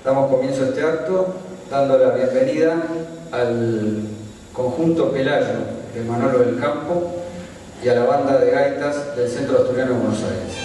Damos comienzo a este acto dando la bienvenida al conjunto Pelayo de Manolo del Campo y a la banda de gaitas del Centro Asturiano de Buenos Aires.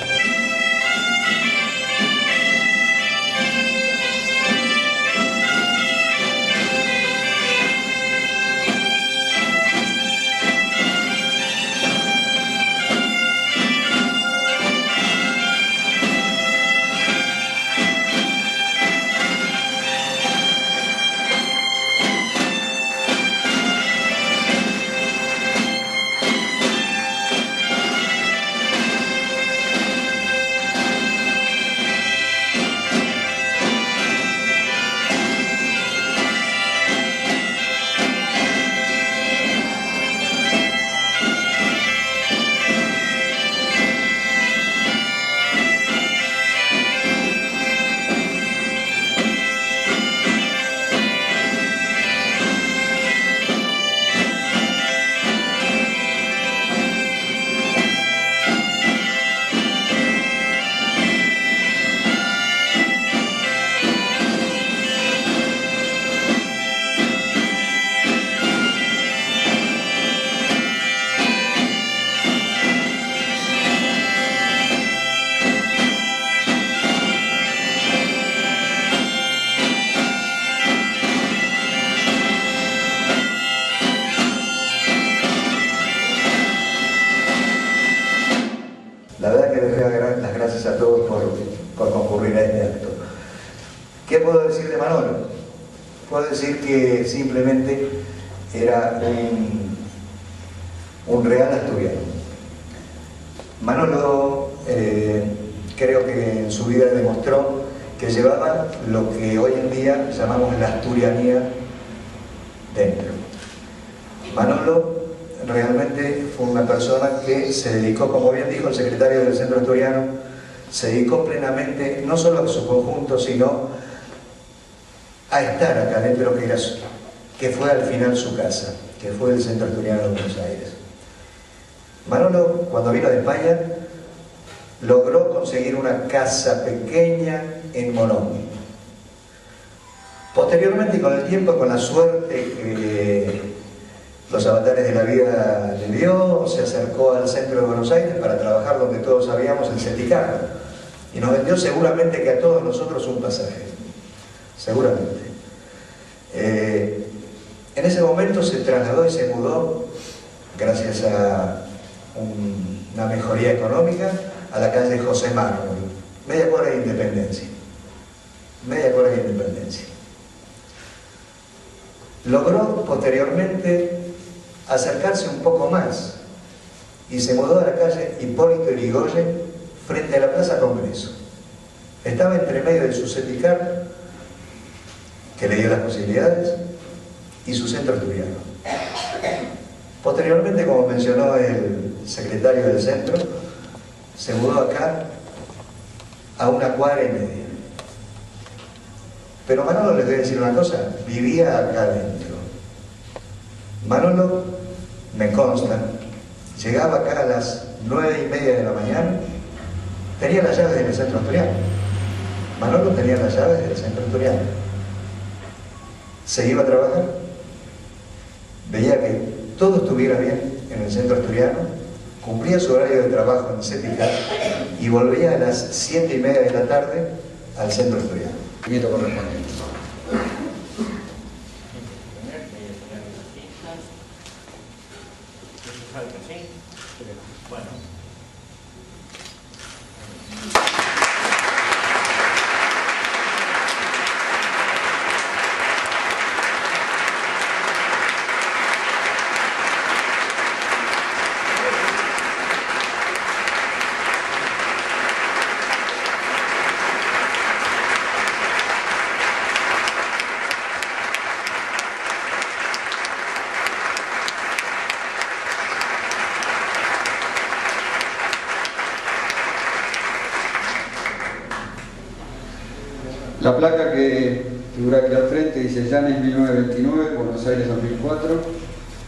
La verdad que les doy las gracias a todos por concurrir a este acto. ¿Qué puedo decir de Manolo? Puedo decir que simplemente era un real asturiano. Manolo creo que en su vida demostró que llevaba lo que hoy en día llamamos la asturianía dentro. Manolo realmente fue una persona que se dedicó, como bien dijo el secretario del Centro Asturiano, se dedicó plenamente no solo a su conjunto, sino a estar acá dentro, que fue al final su casa, que fue el Centro Asturiano de Buenos Aires. Manolo, cuando vino de España, logró conseguir una casa pequeña en Morón. Posteriormente, con el tiempo, con la suerte que los avatares de la vida le dio, se acercó al centro de Buenos Aires para trabajar donde todos sabíamos, el CETICAR, y nos vendió seguramente que a todos nosotros un pasaje, seguramente. En ese momento se trasladó y se mudó, gracias a una mejoría económica, a la calle José Mármol, media cuadra de Independencia. Media cuadra de Independencia. Logró posteriormente acercarse un poco más y se mudó a la calle Hipólito Yrigoyen frente a la Plaza Congreso. Estaba entre medio de su CETICAR, que le dio las posibilidades, y su centro asturiano. Posteriormente, como mencionó el secretario del centro, se mudó acá a una cuadra y media. Pero Manolo, les voy a decir una cosa, vivía acá adentro. Manolo, me consta, llegaba acá a las 9:30 de la mañana, tenía las llaves del centro asturiano. Manolo tenía las llaves del centro asturiano. Se iba a trabajar, veía que todo estuviera bien en el centro asturiano, cumplía su horario de trabajo en CETICAR y volvía a las 7:30 de la tarde al centro asturiano. Nieto correspondiente. Bueno. La placa que figura aquí al frente dice Llanes 1929, Buenos Aires 2004,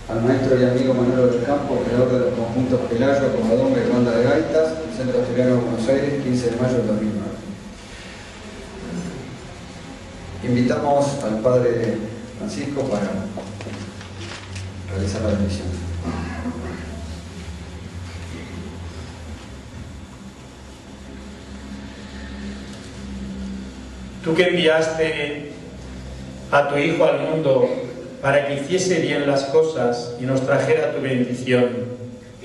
al maestro y amigo Manolo del Campo, creador de los conjuntos Pelayo, Comadonga y Banda de Gaitas, Centro Asturiano de Buenos Aires, 15 de mayo del 2009. Invitamos al Padre Francisco para realizar la bendición. Tú que enviaste a tu Hijo al mundo para que hiciese bien las cosas y nos trajera tu bendición,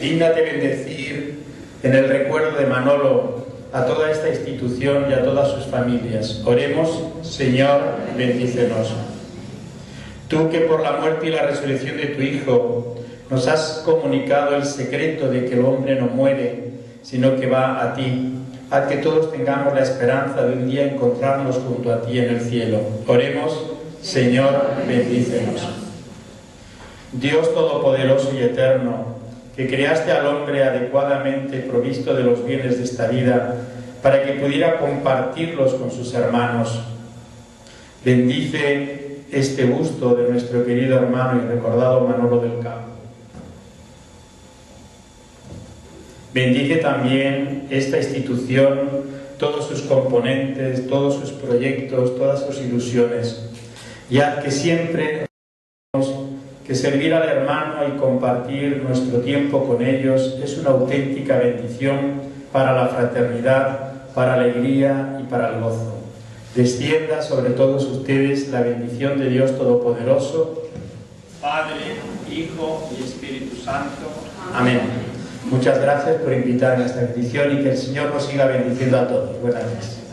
dígnate bendecir en el recuerdo de Manolo a toda esta institución y a todas sus familias. Oremos, Señor, bendícenos. Tú que por la muerte y la resurrección de tu Hijo nos has comunicado el secreto de que el hombre no muere, sino que va a ti, haz que todos tengamos la esperanza de un día encontrarnos junto a ti en el cielo. Oremos, Señor, bendícenos. Dios Todopoderoso y Eterno, que creaste al hombre adecuadamente provisto de los bienes de esta vida, para que pudiera compartirlos con sus hermanos, bendice este busto de nuestro querido hermano y recordado Manolo del Campo. Bendice también esta institución, todos sus componentes, todos sus proyectos, todas sus ilusiones, y haz que siempre que servir al hermano y compartir nuestro tiempo con ellos es una auténtica bendición para la fraternidad, para la alegría y para el gozo. Descienda sobre todos ustedes la bendición de Dios Todopoderoso, Padre, Hijo y Espíritu Santo. Amén. Muchas gracias por invitarme a esta bendición y que el Señor nos siga bendiciendo a todos. Buenas noches.